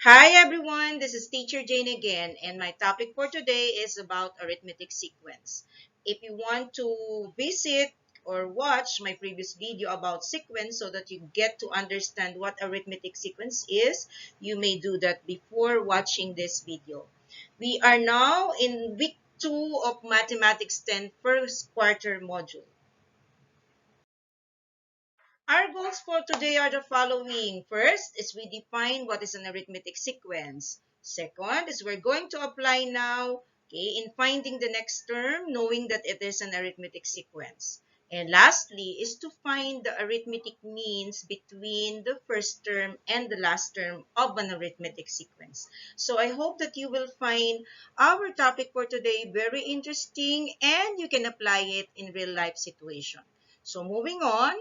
Hi everyone, this is Teacher Jane again, and my topic for today is about arithmetic sequence. If you want to visit or watch my previous video about sequence so that you get to understand what arithmetic sequence is, you may do that before watching this video. We are now in week 2 of Mathematics 10 first quarter module. Our goals for today are the following. First is we define what is an arithmetic sequence. Second is we're going to apply now, in finding the next term, knowing that it is an arithmetic sequence. And lastly is to find the arithmetic means between the first term and the last term of an arithmetic sequence. So I hope that you will find our topic for today very interesting and you can apply it in real life situation. So moving on.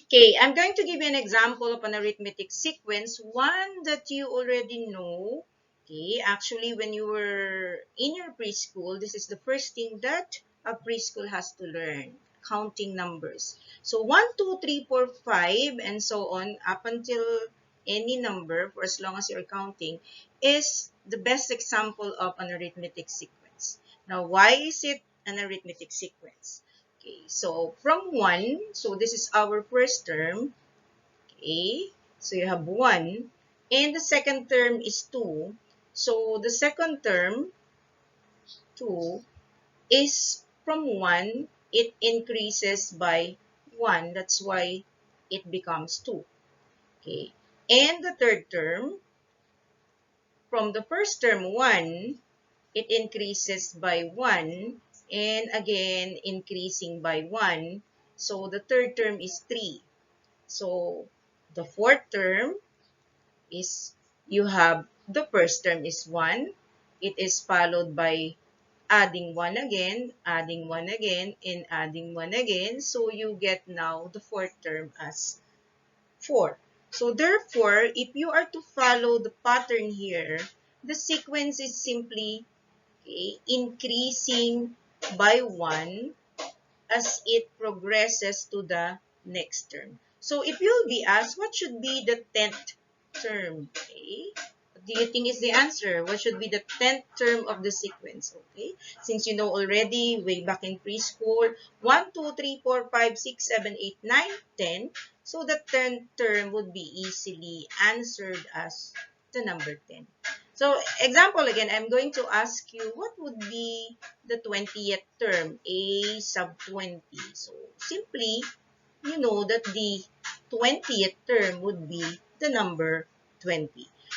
Okay, I'm going to give you an example of an arithmetic sequence, one that you already know. Okay, actually, when you were in your preschool, this is the first thing that a preschool has to learn, counting numbers. So 1, 2, 3, 4, 5, and so on, up until any number, for as long as you're counting, is the best example of an arithmetic sequence. Now, why is it an arithmetic sequence? Okay, so from 1, so this is our first term. Okay, so you have 1. And the second term is 2. So the second term, 2, is from 1, it increases by 1. That's why it becomes 2. Okay, and the third term, from the first term, 1, it increases by 1 and again increasing by 1. So the third term is 3. So the fourth term is you have the first term is 1. It is followed by adding 1 again, adding 1 again, and adding 1 again. So you get now the fourth term as 4. So therefore, if you are to follow the pattern here, the sequence is simply increasing by 1 as it progresses to the next term. So if you'll be asked, what should be the 10th term? Okay. What do you think is the answer? What should be the 10th term of the sequence? Okay. Since you know already, way back in preschool, 1, 2, 3, 4, 5, 6, 7, 8, 9, 10. So the 10th term would be easily answered as the number 10. So, example again, I'm going to ask you, what would be the 20th term? A sub 20. So, simply, you know that the 20th term would be the number 20.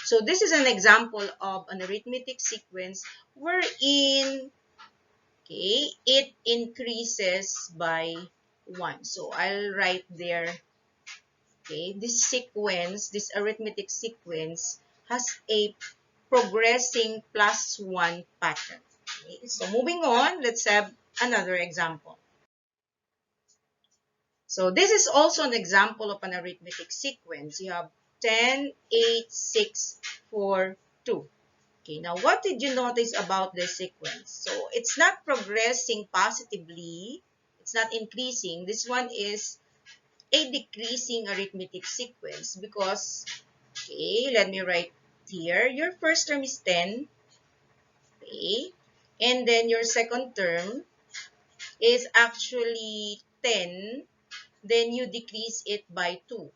So, this is an example of an arithmetic sequence wherein, it increases by 1. So, I'll write there, this sequence, this arithmetic sequence has a progressing plus 1 pattern. Okay, so moving on, let's have another example. So this is also an example of an arithmetic sequence. You have 10, 8, 6, 4, 2. Okay, now what did you notice about this sequence? So it's not progressing positively. It's not increasing. This one is a decreasing arithmetic sequence because, let me write here. Your first term is 10. Okay. And then your second term is actually 10. Then you decrease it by 2.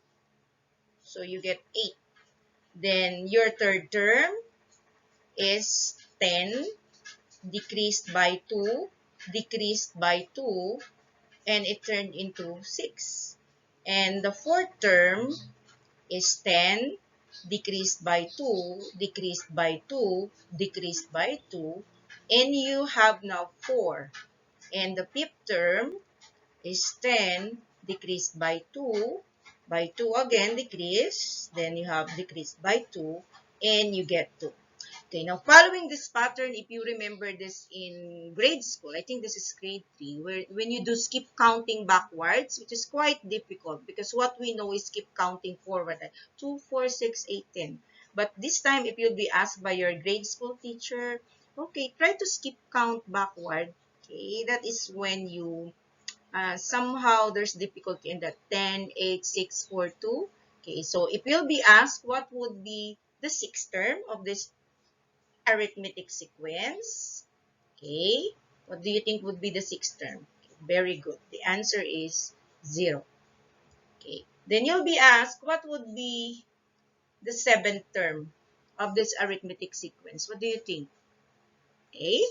So you get 8. Then your third term is 10 decreased by 2, decreased by 2, and it turned into 6. And the fourth term is 10 decreased by 2, decreased by 2, decreased by 2, and you have now 4. And the fifth term is 10 decreased by 2 again decrease, then you have decreased by 2, and you get 2. Okay, now following this pattern, if you remember this in grade school, I think this is grade 3, where when you do skip counting backwards, which is quite difficult because what we know is skip counting forward, 2, 4, 6, 8, 10. But this time, if you'll be asked by your grade school teacher, okay, try to skip count backward. Okay, that is when you somehow there's difficulty in that 10, 8, 6, 4, 2. Okay, so if you'll be asked what would be the sixth term of this arithmetic sequence, okay, what do you think would be the sixth term? Okay, very good. The answer is 0. Okay, then you'll be asked what would be the seventh term of this arithmetic sequence. What do you think? Okay,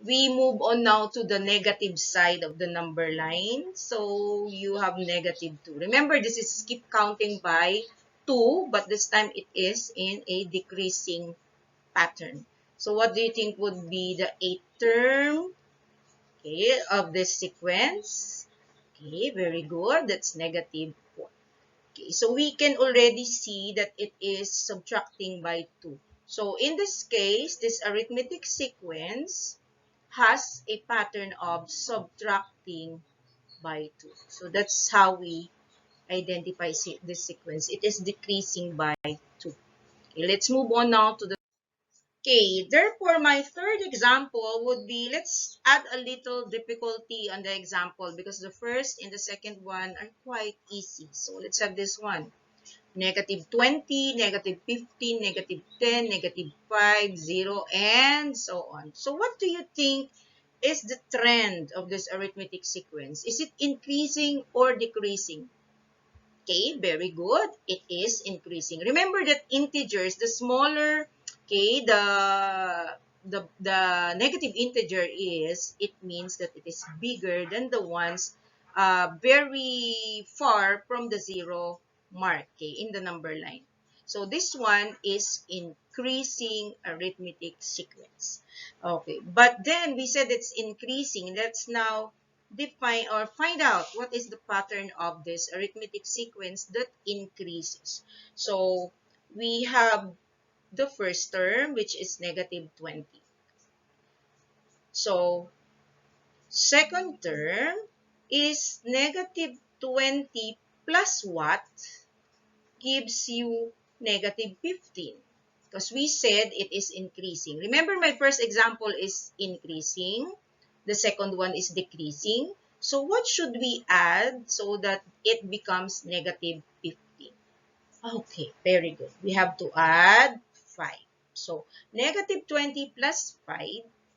we move on now to the negative side of the number line. So you have negative 2. Remember, this is keep counting by 2, but this time it is in a decreasing pattern. So what do you think would be the eighth term, okay, of this sequence? Okay, very good. That's negative 4. Okay, so we can already see that it is subtracting by 2. So in this case, this arithmetic sequence has a pattern of subtracting by 2. So that's how we identify this sequence. It is decreasing by 2. Okay, let's move on now to the... Okay, therefore, my third example would be, let's add a little difficulty on the example because the first and the second one are quite easy. So let's have this one. Negative 20, negative 15, negative 10, negative 5, 0, and so on. So what do you think is the trend of this arithmetic sequence? Is it increasing or decreasing? Okay, very good. It is increasing. Remember that integers, the smaller, okay, the negative integer is, it means that it is bigger than the ones very far from the 0 mark, okay, in the number line. So this one is increasing arithmetic sequence. Okay, but then we said it's increasing. Let's now define or find out what is the pattern of this arithmetic sequence that increases. So we have the first term, which is negative 20. So second term is negative 20 plus what gives you negative 15. Because we said it is increasing. Remember, my first example is increasing. The second one is decreasing. So what should we add so that it becomes negative 15? Okay, very good. We have to add 5. So negative 20 plus 5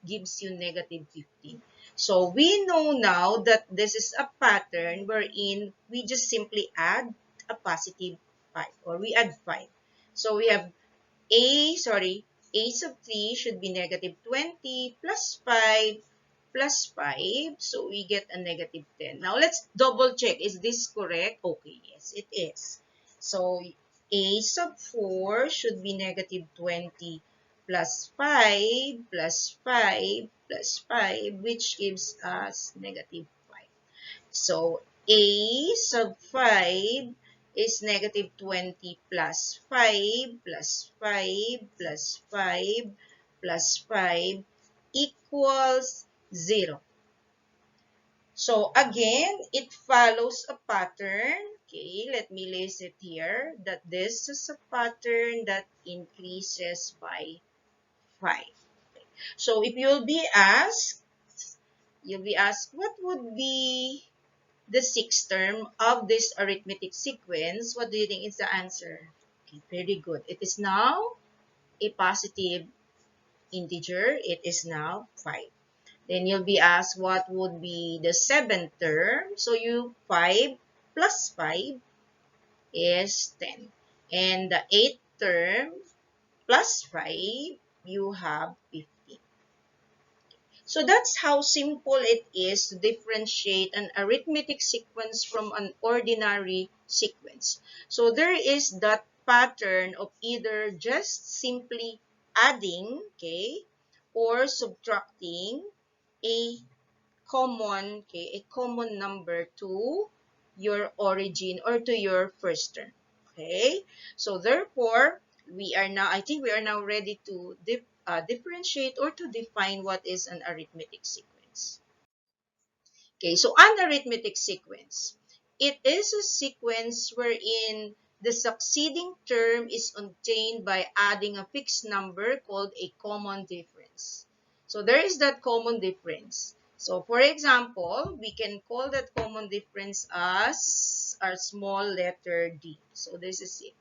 gives you negative 15. So we know now that this is a pattern wherein we just simply add a positive 5 or we add 5. So we have A sub 3 should be negative 20 plus 5 plus 5. So we get a negative 10. Now let's double check. Is this correct? Okay, yes, it is. So A sub 4 should be negative 20 plus 5 plus 5 plus 5, which gives us negative 5. So A sub 5 is negative 20 plus 5 plus 5 plus 5 plus 5 equals 0. So again, it follows a pattern. Okay, let me list it here. That this is a pattern that increases by 5. So if you'll be asked what would be the sixth term of this arithmetic sequence. What do you think is the answer? Okay, very good. It is now a positive integer. It is now 5. Then you'll be asked what would be the seventh term. So 5 plus 5 is 10. And the eighth term plus 5, you have 15. So that's how simple it is to differentiate an arithmetic sequence from an ordinary sequence. So there is that pattern of either just simply adding, okay, or subtracting a a common number to your origin or to your first term. Okay, so therefore, I think we are now ready to differentiate or to define what is an arithmetic sequence. Okay, so an arithmetic sequence. It is a sequence wherein the succeeding term is obtained by adding a fixed number called a common difference. So there is that common difference. So for example, we can call that common difference as our small letter d. So this is it.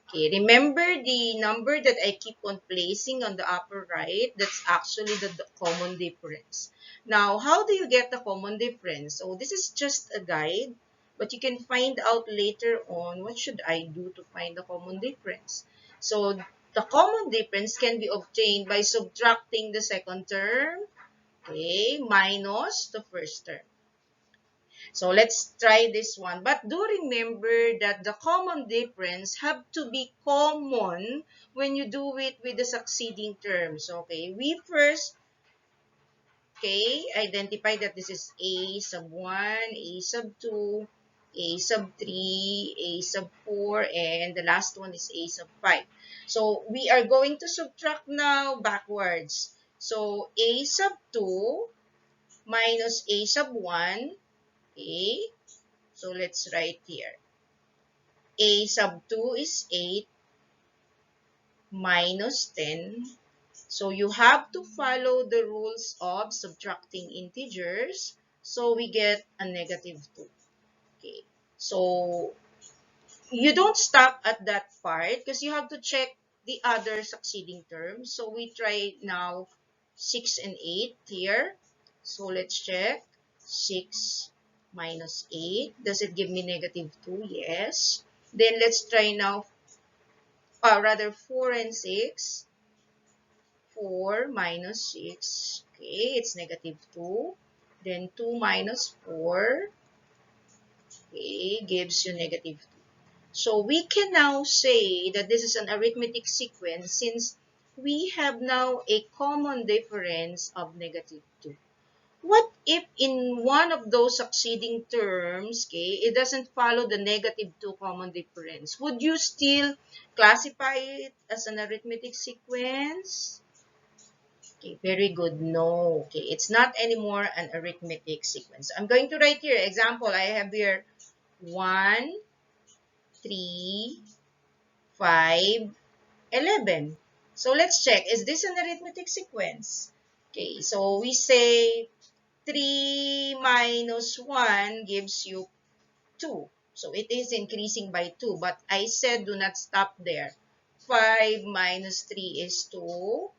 Okay, remember the number that I keep on placing on the upper right? That's actually the common difference. Now, how do you get the common difference? So this is just a guide, but you can find out later on what should I do to find the common difference. So the common difference can be obtained by subtracting the second term, okay, minus the first term. So let's try this one. But do remember that the common difference have to be common when you do it with the succeeding terms. Okay, we first, okay, identify that this is a sub 1, a sub 2, a sub 3, a sub 4, and the last one is a sub 5. So we are going to subtract now backwards. So a sub 2 minus a sub 1, okay. So let's write here. A sub 2 is 8 minus 10. So you have to follow the rules of subtracting integers. So we get a negative 2. Okay. So you don't stop at that part because you have to check the other succeeding terms. So we try now 6 and 8 here. So let's check. 6 minus 8. Does it give me negative 2? Yes. Then let's try now, rather 4 and 6. 4 minus 6. Okay, it's negative 2. Then 2 minus 4. Okay, gives you negative 2. So we can now say that this is an arithmetic sequence since we have now a common difference of negative 2. What if in one of those succeeding terms, okay, it doesn't follow the negative 2 common difference? Would you still classify it as an arithmetic sequence? Okay, very good. No. Okay, it's not anymore an arithmetic sequence. I'm going to write here. Example, I have here 1, 3, 5, 11. So let's check. Is this an arithmetic sequence? Okay, so we say 3 minus 1 gives you 2. So it is increasing by 2. But I said do not stop there. 5 minus 3 is 2.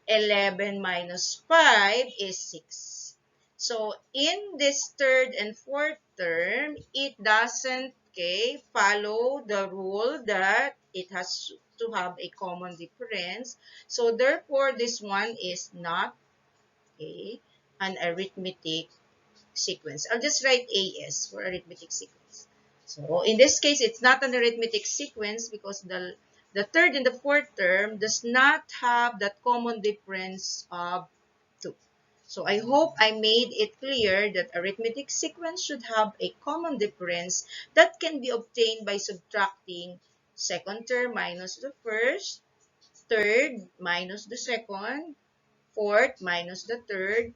11 minus 5 is 6. So in this third and fourth term, it doesn't, okay, follow the rule that it has to have a common difference. So therefore, this one is not, okay, an arithmetic sequence. I'll just write AS for arithmetic sequence. So in this case, it's not an arithmetic sequence because the third and the fourth term does not have that common difference of 2. So I hope I made it clear that arithmetic sequence should have a common difference that can be obtained by subtracting second term minus the first, third minus the second, fourth minus the third,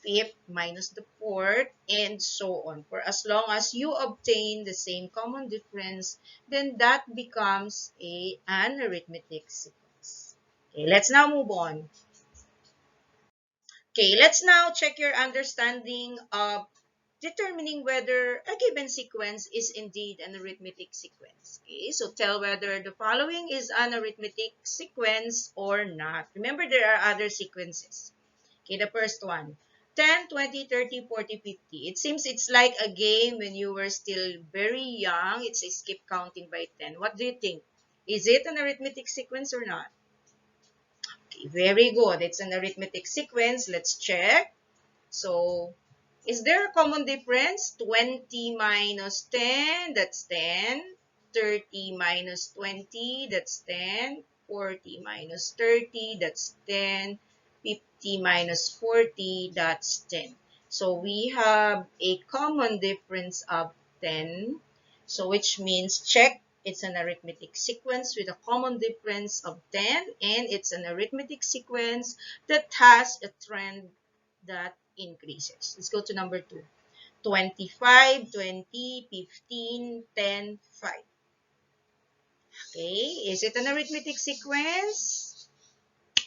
fifth minus the fourth, and so on. For as long as you obtain the same common difference, then that becomes an arithmetic sequence. Okay, let's now move on. Okay, let's now check your understanding of determining whether a given sequence is indeed an arithmetic sequence. Okay, so tell whether the following is an arithmetic sequence or not. Remember, there are other sequences. Okay, the first one, 10, 20, 30, 40, 50. It seems it's like a game when you were still very young. It's a skip counting by 10. What do you think? Is it an arithmetic sequence or not? Okay, very good. It's an arithmetic sequence. Let's check. So, is there a common difference? 20 minus 10, that's 10. 30 minus 20, that's 10. 40 minus 30, that's 10. 50 minus 40, that's 10. So, we have a common difference of 10. So, which means check, it's an arithmetic sequence with a common difference of 10, and it's an arithmetic sequence that has a trend that increases. Let's go to number 2. 25, 20, 15, 10, 5. Okay, is it an arithmetic sequence?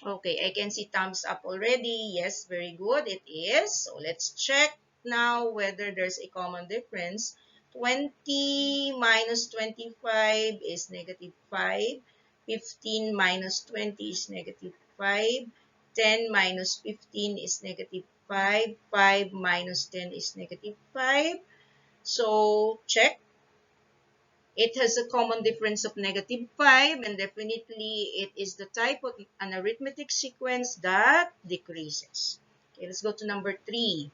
Okay, I can see thumbs up already. Yes, very good. It is. So let's check now whether there's a common difference. 20 minus 25 is negative 5. 15 minus 20 is negative 5. 10 minus 15 is negative 5. 5 minus 10 is negative 5. So check. It has a common difference of negative 5, and definitely it is the type of an arithmetic sequence that decreases. Okay, let's go to number 3.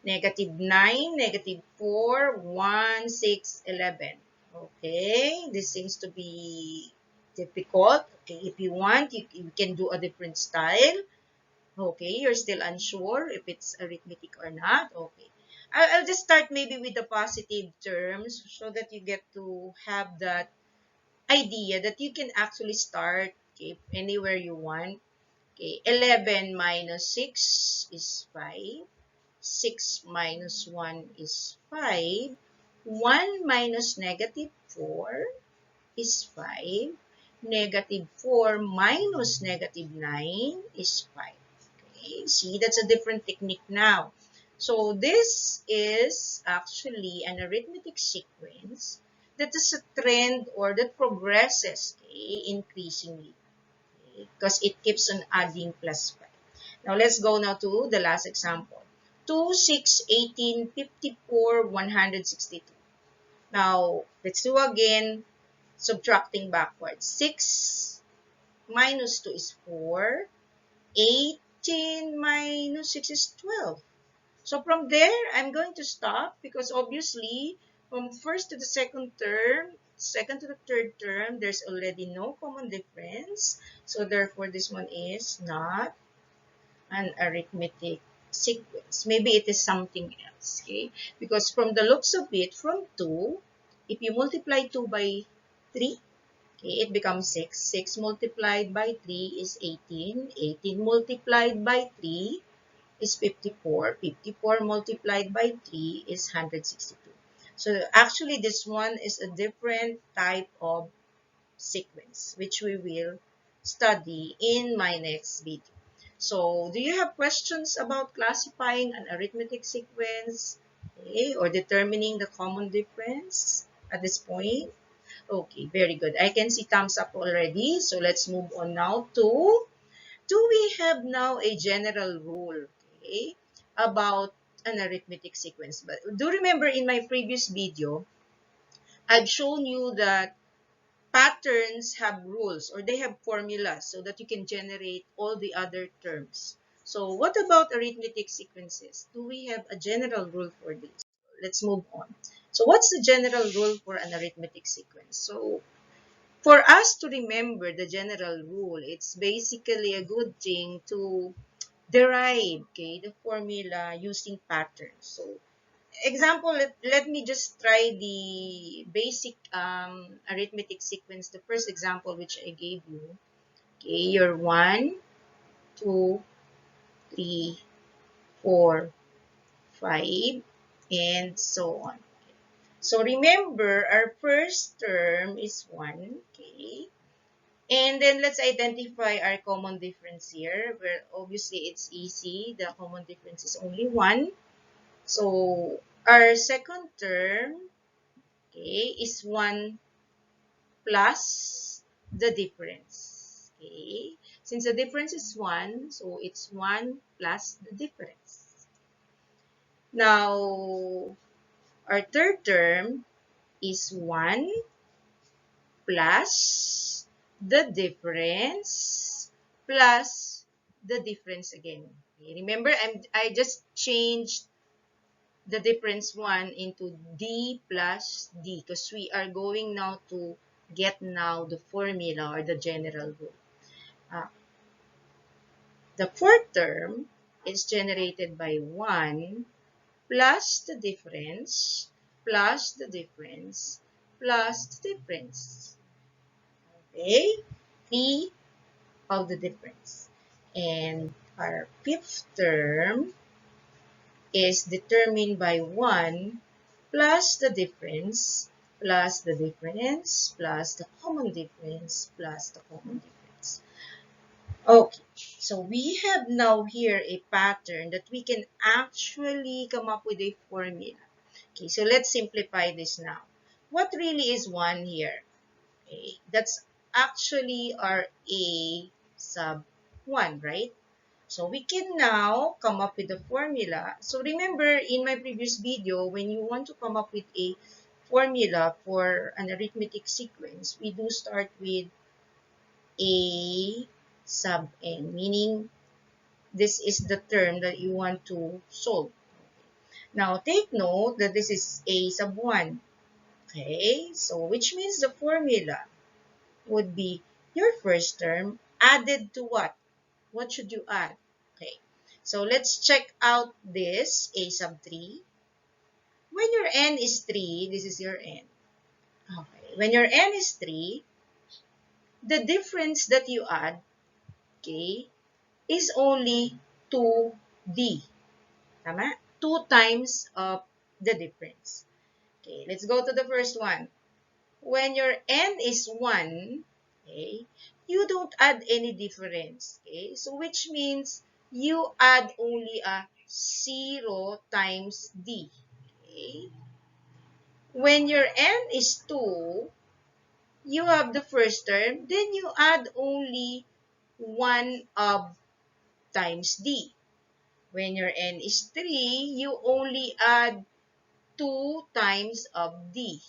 Negative 9, negative 4, 1, 6, 11. Okay, this seems to be difficult. Okay, if you want, you can do a different style. Okay, you're still unsure if it's arithmetic or not. Okay. I'll just start maybe with the positive terms so that you get to have that idea that you can actually start, okay, anywhere you want. Okay, 11 minus 6 is 5. 6 minus 1 is 5. 1 minus negative 4 is 5. Negative 4 minus negative 9 is 5. Okay, see, that's a different technique now. So this is actually an arithmetic sequence that is a trend or that progresses, okay, increasingly, because it keeps on adding plus 5. Now let's go now to the last example. 2, 6, 18, 54, 162. Now let's do again subtracting backwards. 6 minus 2 is 4. 18 minus 6 is 12. So from there, I'm going to stop because obviously from first to the second term, second to the third term, there's already no common difference. So therefore, this one is not an arithmetic sequence. Maybe it is something else, okay? Because from the looks of it, from 2, if you multiply 2 by 3, okay, it becomes 6. 6 multiplied by 3 is 18. 18 multiplied by 3 is 54. 54 multiplied by 3 is 162. So actually, this one is a different type of sequence, which we will study in my next video. So, do you have questions about classifying an arithmetic sequence, okay, or determining the common difference at this point? Okay, very good. I can see thumbs up already. So, let's move on now to, do we have now a general rule, okay, about an arithmetic sequence? But do remember in my previous video, I've shown you that patterns have rules or they have formulas so that you can generate all the other terms. So what about arithmetic sequences? Do we have a general rule for this? Let's move on. So what's the general rule for an arithmetic sequence? So for us to remember the general rule, it's basically a good thing to derive, okay, the formula using patterns. So example, let me just try the basic arithmetic sequence, the first example which I gave you. Okay, your 1, 2, 3, 4, 5, and so on. So remember, our first term is 1, okay? And then let's identify our common difference here, where obviously it's easy. The common difference is only 1. So our second term, okay, is 1 plus the difference. Okay, since the difference is 1, so it's 1 plus the difference. Now, our third term is 1 plus the difference plus the difference again. Okay, remember, I just changed the difference 1 into d plus d because we are going now to get now the formula or the general rule. Uh, the fourth term is generated by 1 plus the difference plus the difference plus the difference. Okay? P of the difference. And our fifth term is determined by 1 plus the difference plus the difference plus the common difference plus the common difference. Okay, so we have now here a pattern that we can actually come up with a formula. Okay, so let's simplify this now. What really is 1 here? Okay, that's actually our A sub 1, right? So we can now come up with a formula. So remember in my previous video, when you want to come up with a formula for an arithmetic sequence, we do start with A sub n, meaning this is the term that you want to solve. Now take note that this is A sub 1. Okay, so which means the formula would be your first term added to what? What should you add? Okay, so let's check out this A sub 3. When your n is 3, this is your n. Okay, when your n is 3, the difference that you add, okay, is only 2d. Tama? 2 times of the difference. Okay, let's go to the first one. When your n is 1, okay, you don't add any difference. Okay, so which means you add only a 0 times d. Okay, when your n is 2, you have the first term, then you add only 1 of times d. When your n is 3, you only add 2 times of d.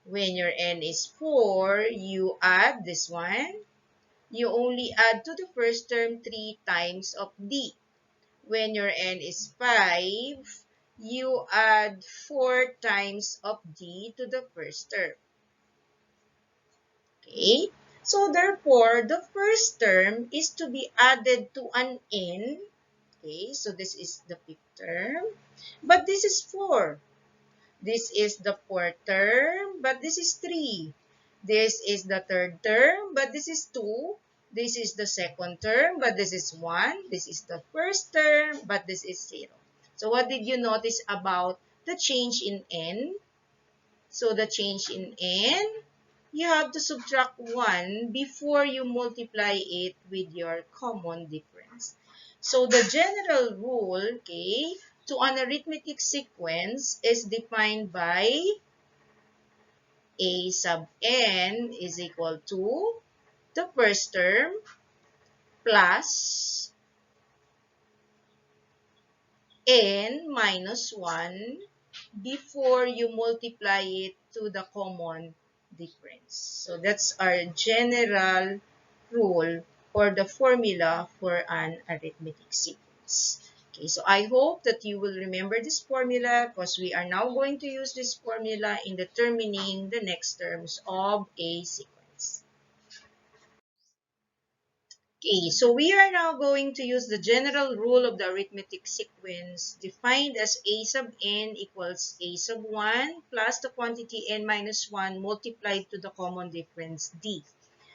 When your n is 4, you add this one. You only add to the first term 3 times of d. When your n is 5, you add 4 times of d to the first term. Okay? So therefore, the first term is to be added to an n. Okay? So this is the fifth term. But this is 4. This is the fourth term, but this is 3. This is the third term, but this is 2. This is the second term, but this is 1. This is the first term, but this is 0. So what did you notice about the change in n? So the change in n, you have to subtract 1 before you multiply it with your common difference. So the general rule, okay, to an arithmetic sequence is defined by A sub n is equal to the first term plus n minus 1 before you multiply it to the common difference. So that's our general rule or the formula for an arithmetic sequence. Okay, so I hope that you will remember this formula because we are now going to use this formula in determining the next terms of a sequence. Okay, so we are now going to use the general rule of the arithmetic sequence defined as a sub n equals a sub 1 plus the quantity n minus 1 multiplied to the common difference d.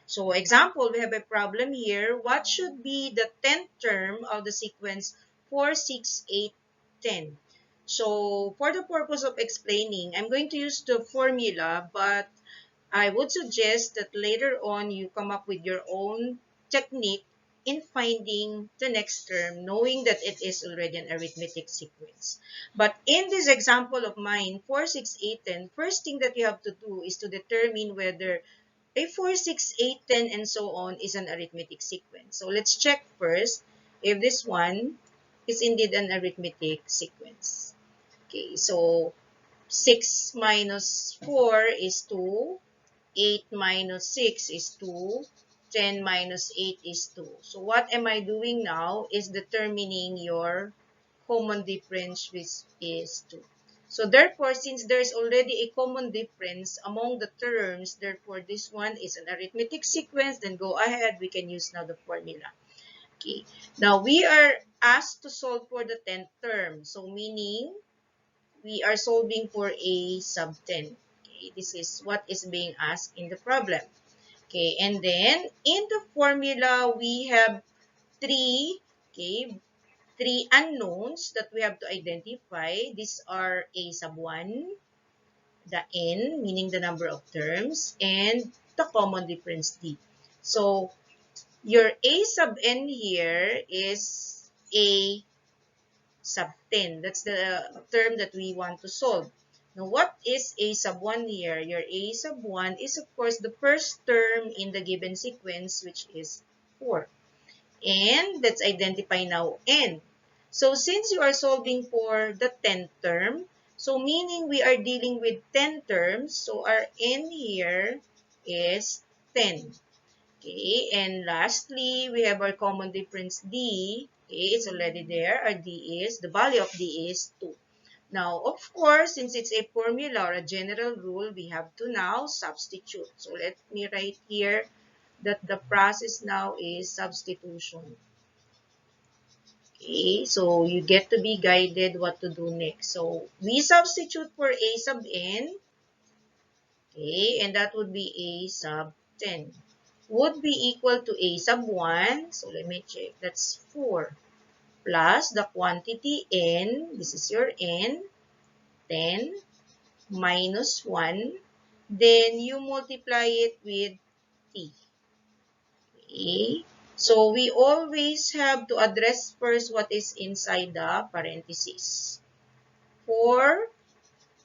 So example, we have a problem here. What should be the 10th term of the sequence 4, 6, 8, 10? So for the purpose of explaining, I'm going to use the formula, but I would suggest that later on you come up with your own technique in finding the next term, knowing that it is already an arithmetic sequence. But in this example of mine, 4, 6, 8, 10, first thing that you have to do is to determine whether a 4, 6, 8, 10, and so on is an arithmetic sequence. So let's check first if this one is indeed an arithmetic sequence. Okay, so 6 minus 4 is 2. 8 minus 6 is 2. 10 minus 8 is 2. So what am I doing now is determining your common difference, which is 2. So therefore, since there's already a common difference among the terms, therefore this one is an arithmetic sequence, then go ahead, we can use now the formula. Okay, now we are asked to solve for the 10th term. So meaning, we are solving for a sub 10. Okay, this is what is being asked in the problem. Okay, and then in the formula, we have three, okay, three unknowns that we have to identify. These are a sub 1, the n, meaning the number of terms, and the common difference d. So your a sub n here is a sub 10. That's the term that we want to solve. Now, what is a sub 1 here? Your a sub 1 is, of course, the first term in the given sequence, which is 4. And let's identify now n. So, since you are solving for the 10th term, so meaning we are dealing with 10 terms, so our n here is 10. Okay, and lastly, we have our common difference d. Okay, it's already there. Our d is, the value of d is 2. Now, of course, since it's a formula or a general rule, we have to now substitute. So, let me write here that the process now is substitution. Okay, so you get to be guided what to do next. So, we substitute for a sub n. Okay, and that would be a sub 10. Would be equal to a sub 1. So, let me check. That's 4. Plus the quantity n. This is your n. 10 minus 1. Then, you multiply it with t. Okay. So, we always have to address first what is inside the parentheses. 4.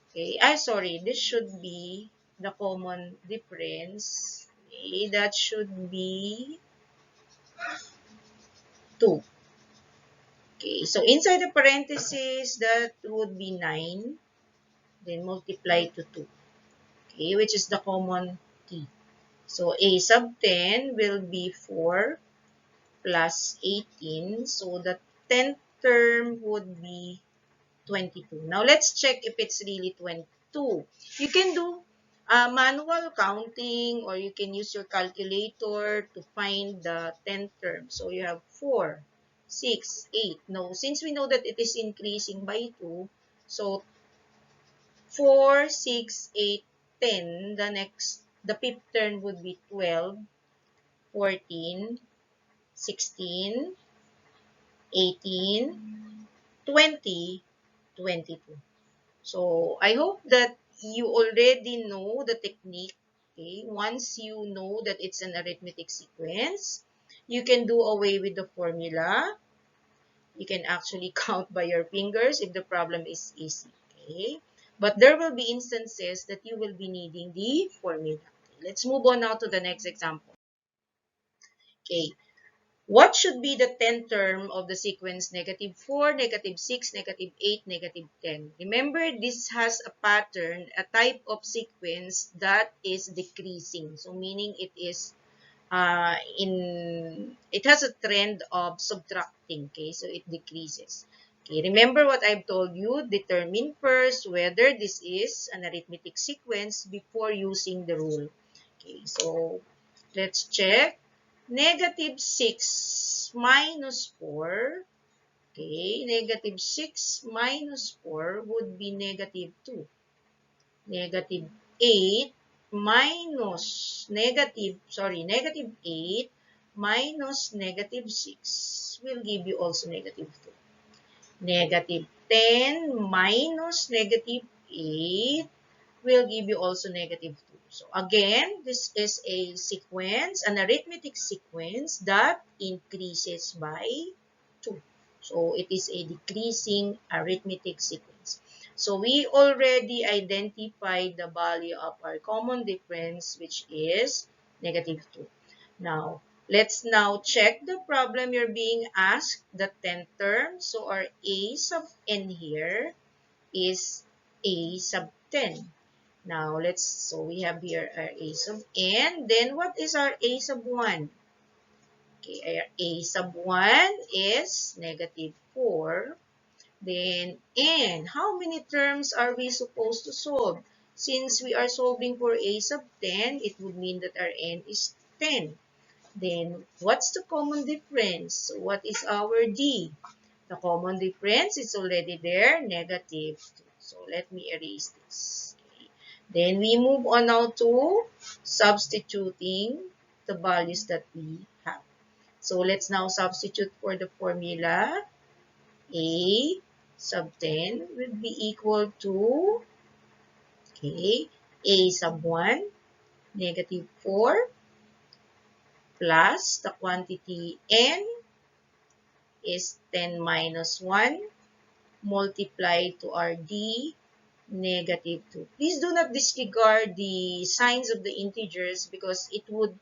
Okay. Sorry. This should be the common difference. Okay. That should be 2. Okay, so inside the parentheses, that would be 9. Then multiply to 2. Okay, which is the common t. So a sub 10 will be 4 plus 18. So the 10th term would be 22. Now let's check if it's really 22. You can do manual counting or you can use your calculator to find the 10th term. So you have 4, 6, 8. No, since we know that it is increasing by 2, so 4, 6, 8, 10. The fifth term would be 12, 14, 16, 18, 20, 22. So, I hope that you already know the technique. Okay? Once you know that it's an arithmetic sequence, you can do away with the formula. You can actually count by your fingers if the problem is easy. Okay? But there will be instances that you will be needing the formula. Okay, let's move on now to the next example. Okay. What should be the 10th term of the sequence negative 4, negative 6, negative 8, negative 10? Remember, this has a pattern, a type of sequence that is decreasing. So, meaning it is it has a trend of subtracting. Okay, so it decreases. Okay, remember what I've told you. Determine first whether this is an arithmetic sequence before using the rule. Okay, so let's check. Negative 6 minus 4. Okay, negative 6 minus 4 would be negative 2. Negative 8 negative 8 minus negative 6 will give you also negative 2. Negative 10 minus negative 8 will give you also negative 2. So again, this is a sequence, an arithmetic sequence that increases by 2. So it is a decreasing arithmetic sequence. So we already identified the value of our common difference, which is negative 2. Now, let's now check the problem you're being asked, the 10th term. So our a sub n here is a sub 10. Now, so we have here our a sub n. Then, what is our a sub 1? Okay, our a sub 1 is negative 4. Then, n. How many terms are we supposed to solve? Since we are solving for a sub 10, it would mean that our n is 10. Then, what's the common difference? What is our d? The common difference is already there, negative 2. So, let me erase this. Okay. Then, we move on now to substituting the values that we have. So, let's now substitute for the formula. A sub 10 will be equal to, okay, a sub 1, negative 4, plus the quantity n is 10 minus 1 multiplied to our d negative 2. Please do not disregard the signs of the integers because it would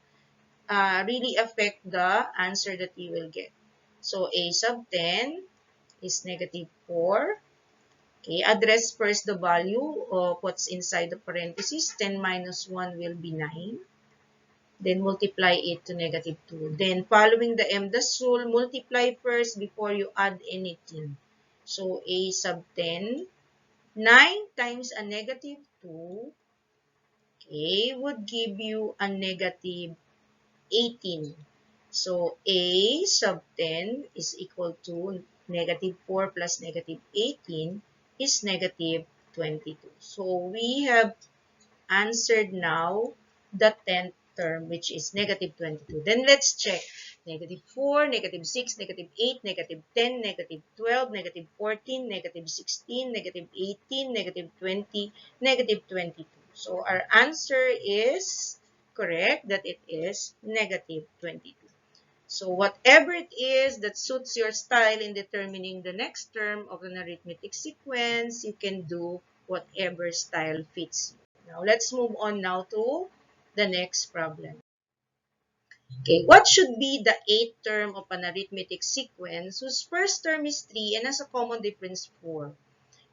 really affect the answer that you will get. So a sub 10 is negative 4. Okay, address first the value of what's inside the parentheses. 10 minus 1 will be 9. Then multiply it to negative 2. Then following the MDAS rule, multiply first before you add anything. So a sub 10, 9 times a negative 2, okay, would give you a negative 18. So a sub 10 is equal to negative 4 plus negative 18 is negative 22. So we have answered now the 10th term, which is negative 22. Then let's check. Negative 4, negative 6, negative 8, negative 10, negative 12, negative 14, negative 16, negative 18, negative 20, negative 22. So our answer is correct that it is negative 22. So whatever it is that suits your style in determining the next term of an arithmetic sequence, you can do whatever style fits you. Now let's move on now to the next problem. Okay, what should be the eighth term of an arithmetic sequence whose first term is 3 and has a common difference 4?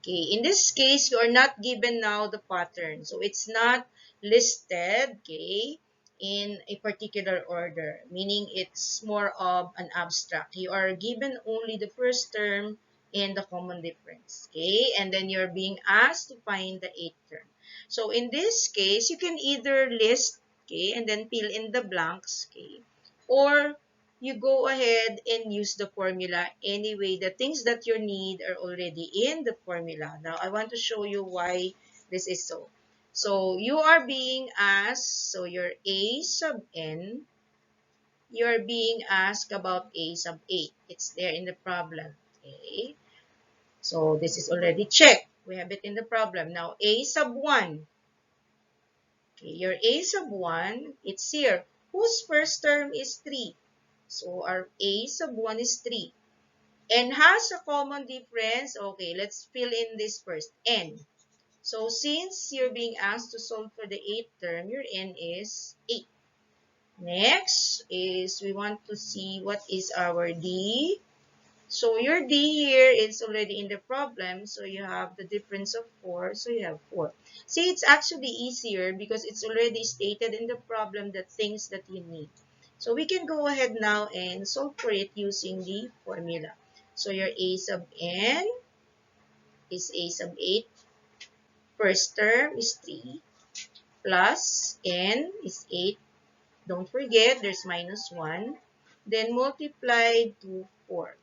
Okay, in this case, you are not given now the pattern. So it's not listed, okay, in a particular order, meaning it's more of an abstract. You are given only the first term and the common difference, okay, and then you're being asked to find the eighth term. So in this case, you can either list, okay, and then fill in the blanks, okay, or you go ahead and use the formula anyway. The things that you need are already in the formula. Now, I want to show you why this is so. So, you are being asked, so your a sub n, you're being asked about a sub 8. It's there in the problem. Okay. So, this is already checked. We have it in the problem. Now, a sub 1. Okay, your a sub 1, it's here. Whose first term is 3? So, our a sub 1 is 3. And has a common difference. Okay, let's fill in this first. N. So, since you're being asked to solve for the 8th term, your n is 8. Next is we want to see what is our d. So, your d here is already in the problem. So, you have the difference of 4. So, you have 4. See, it's actually easier because it's already stated in the problem the things that you need. So, we can go ahead now and solve for it using the formula. So, your a sub n is a sub 8. First term is 3 plus n is 8. Don't forget, there's minus 1. Then multiplied to 4.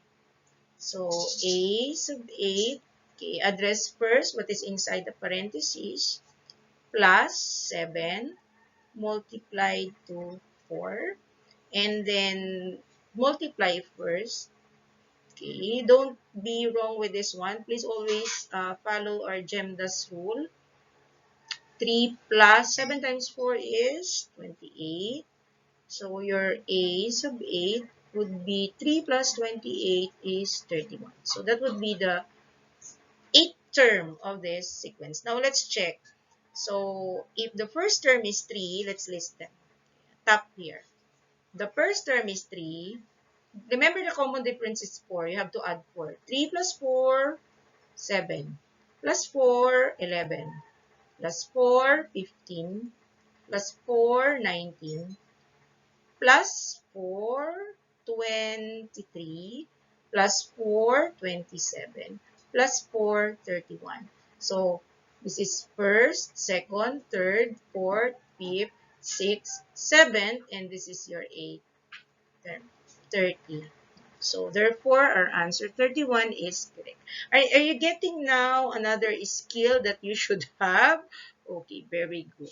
So, a sub 8, okay, address first what is inside the parentheses, plus 7 multiplied to 4. And then multiply first. Okay, don't be wrong with this one. Please always follow our GEMDAS rule. 3 plus 7 times 4 is 28. So your a sub 8 would be 3 plus 28 is 31. So that would be the eighth term of this sequence. Now let's check. So if the first term is 3, let's list them. Top here. The first term is 3. Remember the common difference is 4. You have to add 4. 3 plus 4, 7. Plus 4, 11. Plus 4, 15. Plus 4, 19. Plus 4, 23. Plus 4, 27. Plus 4, 31. So, this is first, second, third, fourth, fifth, sixth, seventh, and this is your eighth term, 30. So, therefore, our answer 31 is correct. Are you getting now another skill that you should have? Okay, very good.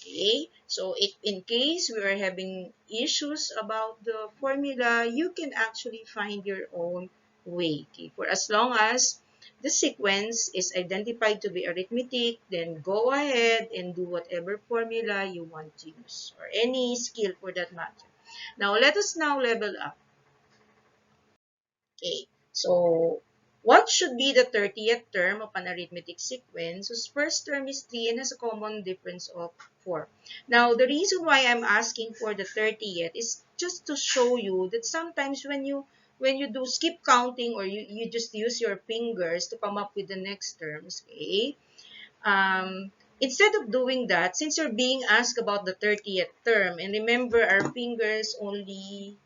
Okay, so if in case we are having issues about the formula, you can actually find your own way. Okay, for as long as the sequence is identified to be arithmetic, then go ahead and do whatever formula you want to use or any skill for that matter. Now, let us now level up. Okay, so what should be the 30th term of an arithmetic sequence whose first term is 3 and has a common difference of 4? Now, the reason why I'm asking for the 30th is just to show you that sometimes when you do skip counting or you just use your fingers to come up with the next terms, okay? um, Instead of doing that, since you're being asked about the 30th term, and remember our fingers only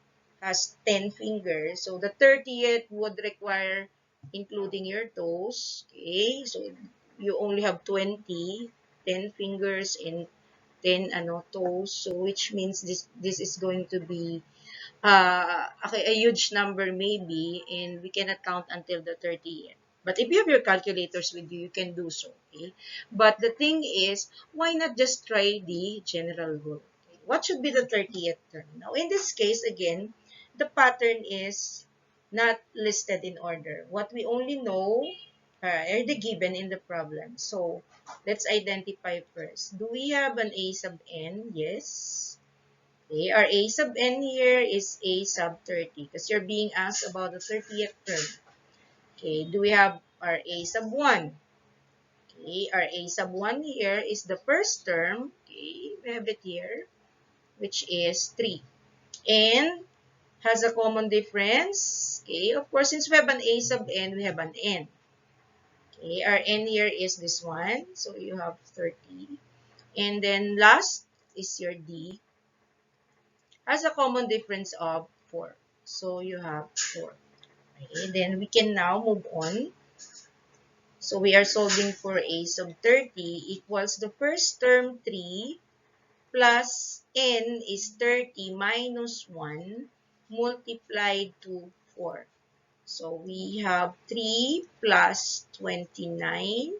has 10 fingers, so the 30th would require including your toes, okay? So you only have 10 fingers and 10 toes, so which means this is going to be okay, a huge number maybe, and we cannot count until the 30th. But if you have your calculators with you, you can do so, okay? But the thing is, why not just try the general rule? Okay? What should be the 30th term? Now, in this case, again, the pattern is not listed in order. What we only know are the given in the problem. So, let's identify first. Do we have an a sub n? Yes. Okay, our a sub n here is a sub 30 because you're being asked about the 30th term. Okay, do we have our a sub 1? Okay, our a sub 1 here is the first term. Okay, we have it here, which is 3. And has a common difference. Okay, of course, since we have an a sub n, we have an n. Okay, our n here is this one. So you have 30. And then last is your d. Has a common difference of 4. So you have 4. Okay, then we can now move on. So we are solving for a sub 30 equals the first term 3 plus n is 30 minus 1 multiplied to 4. So we have 3 plus 29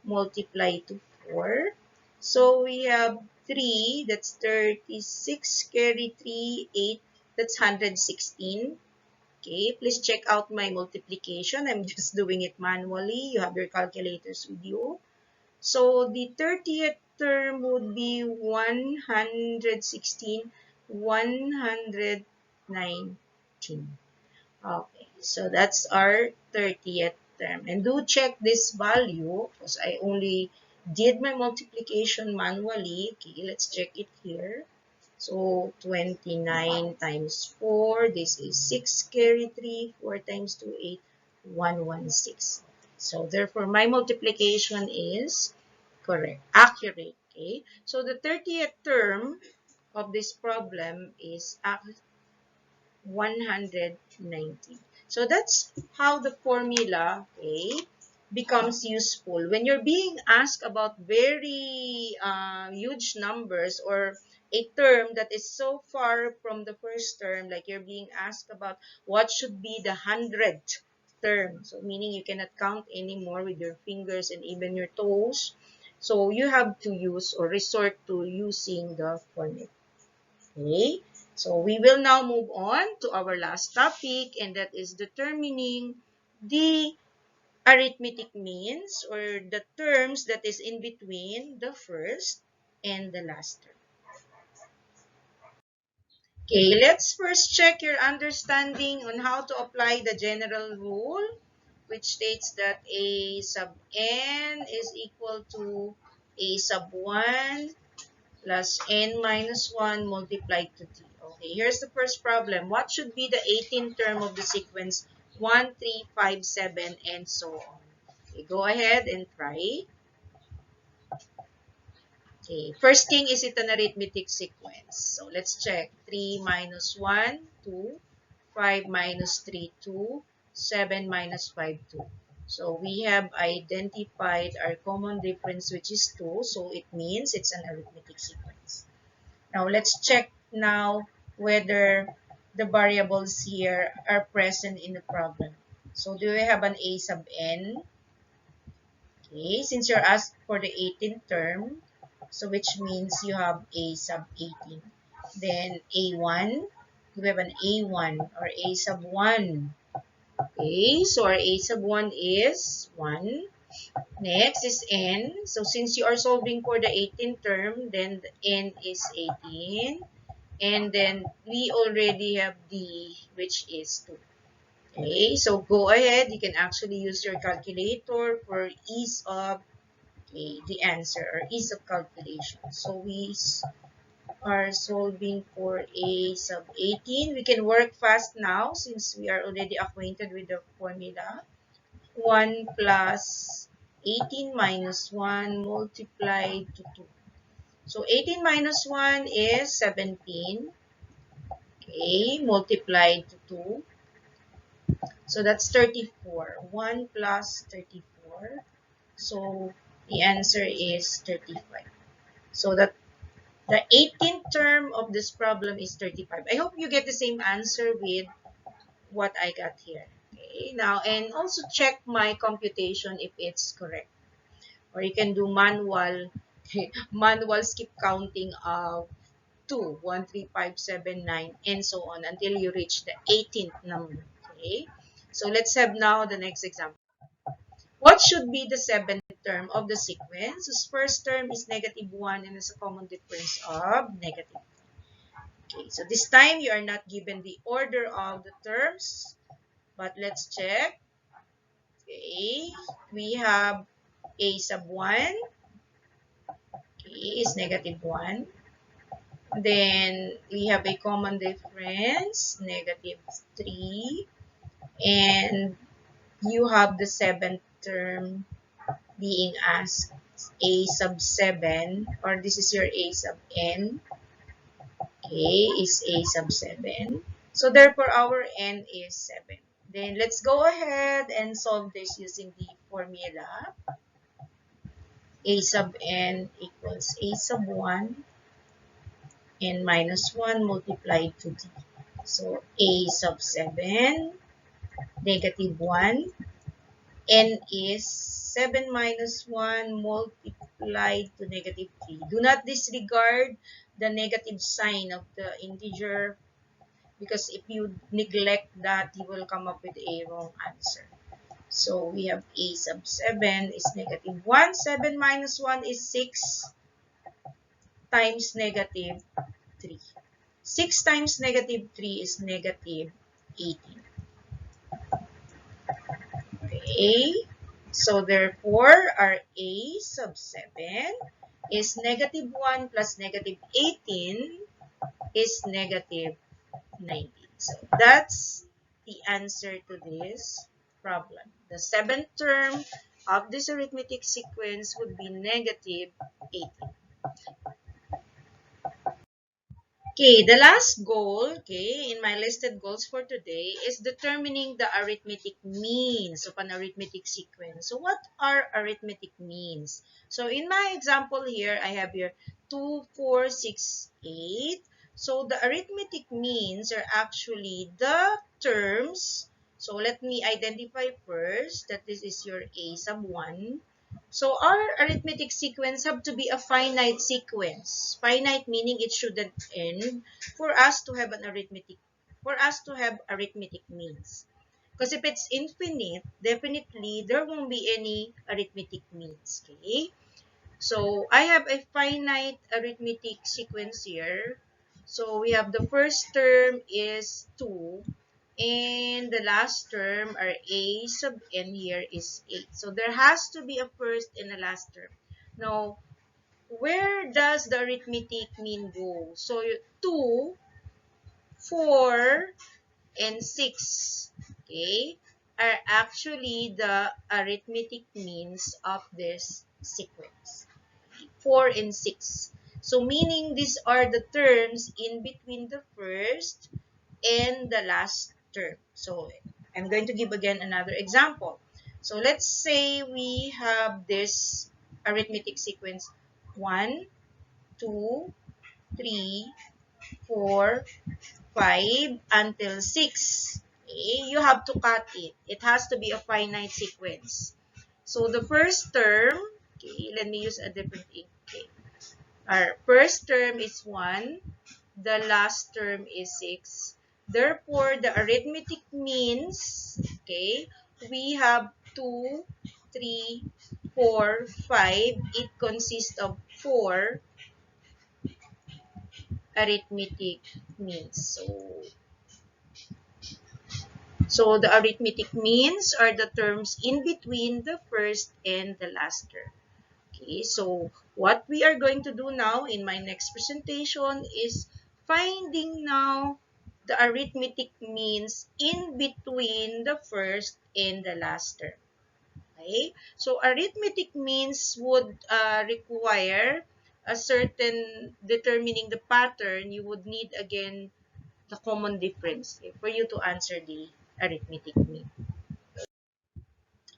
multiplied to 4. So we have 3, that's 36, carry 3, 8, that's 116. Okay, please check out my multiplication. I'm just doing it manually. You have your calculators with you. So the 30th term would be 116, 119. Okay, so that's our 30th term. And do check this value because I only did my multiplication manually. Okay, let's check it here. So 29 times 4, this is 6 carry 3, 4 times 2, 8, 116. So therefore, my multiplication is correct, accurate. Okay, so the 30th term of this problem is 190. So that's how the formula, okay, becomes useful. When you're being asked about very huge numbers or a term that is so far from the first term, like you're being asked about what should be the 100th term. So meaning you cannot count anymore with your fingers and even your toes. So you have to use or resort to using the formula. Okay, so we will now move on to our last topic, and that is determining the arithmetic means or the terms that is in between the first and the last term. Okay, let's first check your understanding on how to apply the general rule, which states that a sub n is equal to a sub 1 plus n minus 1 multiplied to t. Okay, here's the first problem. What should be the 18th term of the sequence 1, 3, 5, 7, and so on? Okay, go ahead and try. Okay, first thing, is it an arithmetic sequence? So let's check. 3 minus 1, 2. 5 minus 3, 2. 7 minus 5, 2. So we have identified our common difference, which is 2. So it means it's an arithmetic sequence. Now, let's check now whether the variables here are present in the problem. So, do we have an a sub n? Okay, since you're asked for the 18th term, so which means you have a sub 18. Then, a1, we have an a1 or a sub 1. Okay, so our a sub 1 is 1. Next is n. So, since you are solving for the 18th term, then the n is 18. And then we already have D, which is 2. Okay, so go ahead. You can actually use your calculator for ease of the answer or ease of calculation. So we are solving for a sub 18. We can work fast now since we are already acquainted with the formula. 1 plus 18 minus 1 multiplied to 2. So 18 minus 1 is 17. Okay, multiplied to 2. So that's 34. 1 plus 34. So the answer is 35. So that the 18th term of this problem is 35. I hope you get the same answer with what I got here. Okay, now, and also check my computation if it's correct. Or you can do manual, manual skip counting of 2, 1, 3, 5, 7, 9, and so on until you reach the 18th number. Okay, so let's have now the next example. What should be the seventh term of the sequence whose first term is negative 1 and has a common difference of negative? Okay, so this time you are not given the order of the terms, but let's check. Okay, we have a sub 1, okay, is negative 1. Then we have a common difference, negative 3. And you have the seventh term being asked, a sub 7, or this is your a sub n. Okay, is a sub 7. So therefore, our n is 7. Then let's go ahead and solve this using the formula. A sub n equals a sub 1 n minus 1 multiplied to d. So a sub 7, negative 1, n is 7 minus 1 multiplied to negative 3. Do not disregard the negative sign of the integer, because if you neglect that, you will come up with a wrong answer. So we have a sub 7 is negative 1. 7 minus 1 is 6 times negative 3. 6 times negative 3 is negative 18. Okay, so therefore our a sub 7 is negative 1 plus negative 18 is negative 19. So that's the answer to this problem. The seventh term of this arithmetic sequence would be negative 18. Okay, the last goal, okay, in my listed goals for today is determining the arithmetic means of an arithmetic sequence. So what are arithmetic means? So in my example here, I have here 2, 4, 6, 8. So the arithmetic means are actually the terms. So let me identify first that this is your a sub 1. So our arithmetic sequence have to be a finite sequence. Finite meaning it shouldn't end for us to have arithmetic means. Because if it's infinite, definitely there won't be any arithmetic means. Okay? So I have a finite arithmetic sequence here. So we have the first term is 2. And the last term, or a sub n here, is 8. So there has to be a first and a last term. Now, where does the arithmetic mean go? So 2, 4, and 6, okay, are actually the arithmetic means of this sequence. 4 and 6. So meaning these are the terms in between the first and the last term. So I'm going to give again another example. So let's say we have this arithmetic sequence 1, 2, 3, 4, 5 until 6. Okay? You have to cut it. It has to be a finite sequence. So the first term, okay, let me use a different ink. Okay. Our first term is 1. The last term is 6. Therefore, the arithmetic means, okay, we have 2, 3, 4, 5. It consists of 4 arithmetic means. So the arithmetic means are the terms in between the first and the last term. Okay, so what we are going to do now in my next presentation is finding now the arithmetic means in between the first and the last term. Okay, so arithmetic means would require a certain determining the pattern. You would need again the common difference for you to answer the arithmetic mean.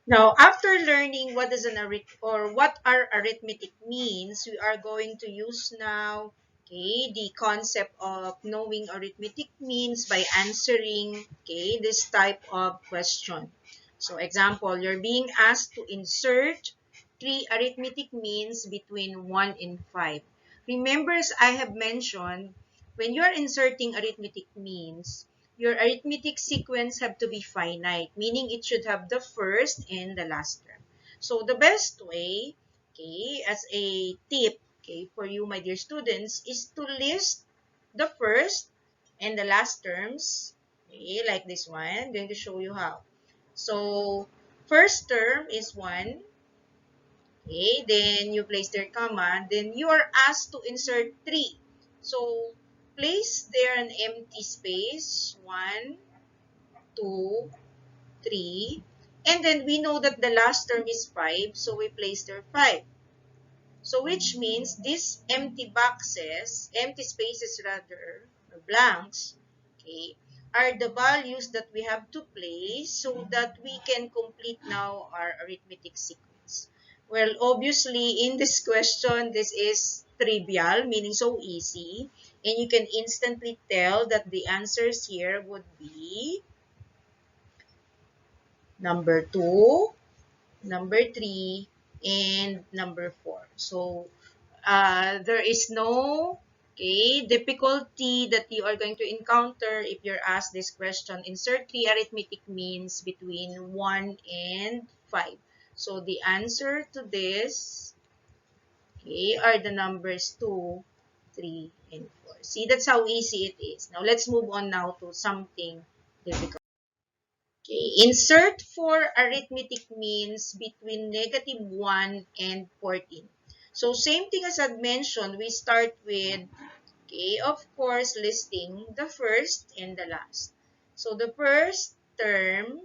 Now, after learning what is an what are arithmetic means, we are going to use now, okay, the concept of knowing arithmetic means by answering, okay, this type of question. So, example, you're being asked to insert three arithmetic means between 1 and 5. Remember, as I have mentioned, when you are inserting arithmetic means, your arithmetic sequence have to be finite, meaning it should have the first and the last term. So the best way, okay, as a tip, okay, for you, my dear students, is to list the first and the last terms, okay, like this one. I'm going to show you how. So first term is 1, okay, then you place their comma, then you are asked to insert 3. So place there an empty space, 1, 2, 3, and then we know that the last term is 5, so we place there 5. So which means these empty boxes, empty spaces rather, or blanks, okay, are the values that we have to place so that we can complete now our arithmetic sequence. Well, obviously, in this question, this is trivial, meaning so easy, and you can instantly tell that the answers here would be number 2, number 3, and number 4. So, there is no, okay, difficulty that you are going to encounter if you're asked this question. Insert three arithmetic means between 1 and 5. So, the answer to this, okay, are the numbers 2, 3, and 4. See, that's how easy it is. Now, let's move on now to something difficult. Okay, insert 4 arithmetic means between -1 and 14. So same thing as I've mentioned, we start with, okay, of course, listing the first and the last. So the first term,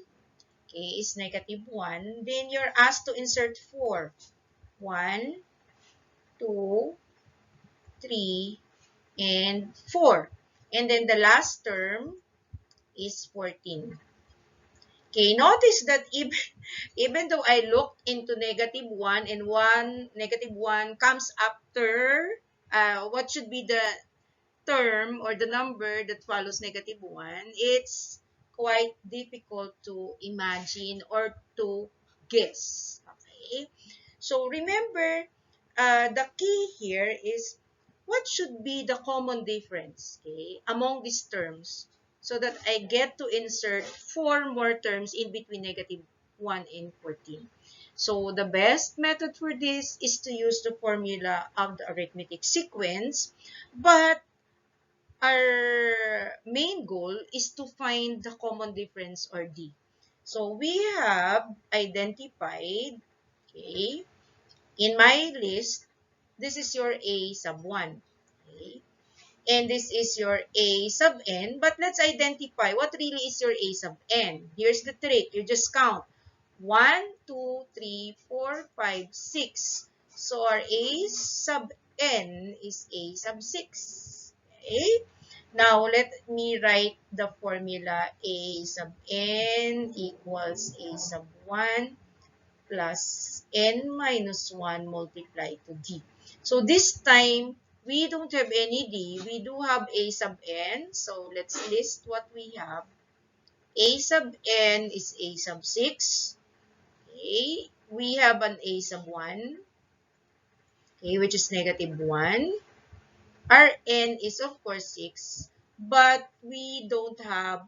okay, is -1. Then you're asked to insert 4. 1, 2, 3, and 4. And then the last term is 14. Okay, notice that even though I looked into -1 and -1 comes after what should be the term or the number that follows -1, it's quite difficult to imagine or to guess. Okay, so remember, the key here is what should be the common difference, okay, among these terms so that I get to insert 4 more terms in between -1 and 14. So the best method for this is to use the formula of the arithmetic sequence, but our main goal is to find the common difference or D. So we have identified, okay, in my list, this is your A sub 1. Okay? And this is your A sub n. But let's identify what really is your A sub n. Here's the trick. You just count. 1, 2, 3, 4, 5, 6. So our A sub n is A sub 6. Okay? Now, let me write the formula. A sub n equals A sub 1 plus n minus 1 multiplied to d. So this time, we don't have any d. We do have a sub n. So let's list what we have. A sub n is a sub 6. Okay. We have an a sub 1, okay, which is -1. Our n is of course 6, but we don't have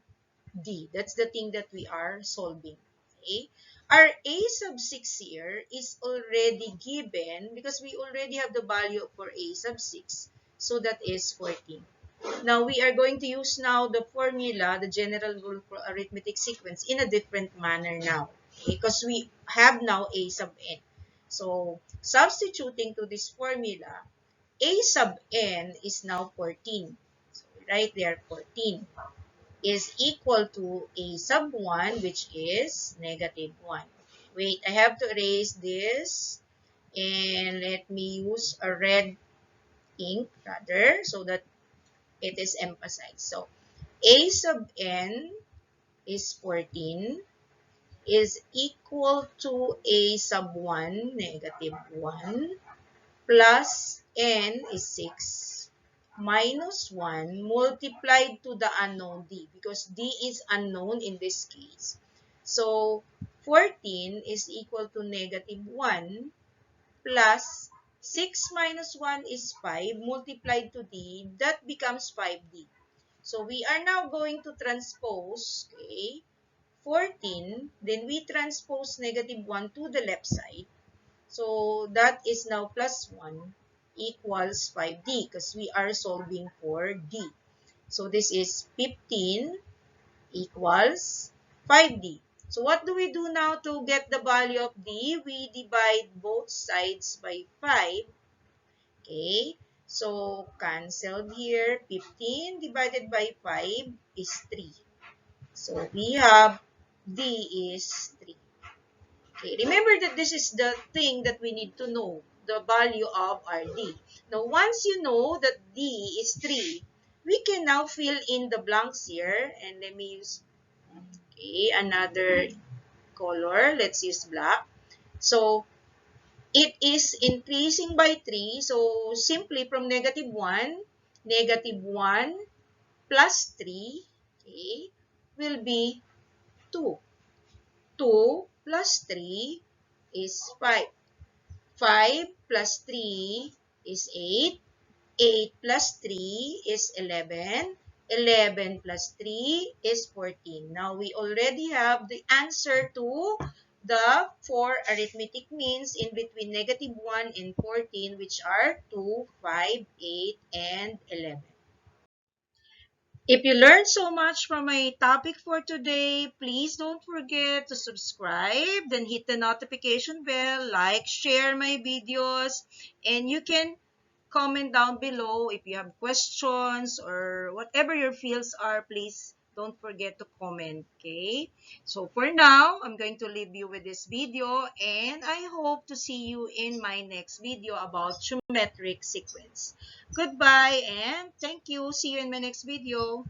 D. That's the thing that we are solving. Okay? Our A sub 6 here is already given because we already have the value for A sub 6. So that is 14. Now, we are going to use now the formula, the general rule for arithmetic sequence in a different manner now. Okay? Because we have now a sub n. So, substituting to this formula, a sub n is now 14. So, right there, 14 is equal to a sub 1, which is negative 1. Wait, I have to erase this. And let me use a red ink rather so that it is emphasized. So, a sub n is 14 is equal to a sub 1, negative 1, plus n is 6 minus 1 multiplied to the unknown d because d is unknown in this case. So, 14 is equal to negative 1 plus 6 minus 1 is 5 multiplied to d, that becomes 5d. So, we are now going to transpose, okay, 14, then we transpose negative 1 to the left side. So, that is now plus 1 equals 5d because we are solving for d. So, this is 15 equals 5d. So, what do we do now to get the value of d? We divide both sides by 5. Okay, so canceled here. 15 divided by 5 is 3. So, we have d is 3. Okay, remember that this is the thing that we need to know, the value of our d. Now, once you know that d is 3, we can now fill in the blanks here. And let me use, okay, another color. Let's use black. So, it is increasing by 3. So, simply from negative 1 plus 3, okay, will be 2. 2 plus 3 is 5. 5 plus 3 is 8. 8 plus 3 is 11. 11 plus 3 is 14. Now, we already have the answer to the 4 arithmetic means in between negative 1 and 14, which are 2, 5, 8, and 11. If you learned so much from my topic for today, please don't forget to subscribe, then hit the notification bell, like, share my videos, and you can comment down below if you have questions or whatever your feels are. Please don't forget to comment, okay? So for now, I'm going to leave you with this video, and I hope to see you in my next video about geometric sequence. Goodbye and thank you. See you in my next video.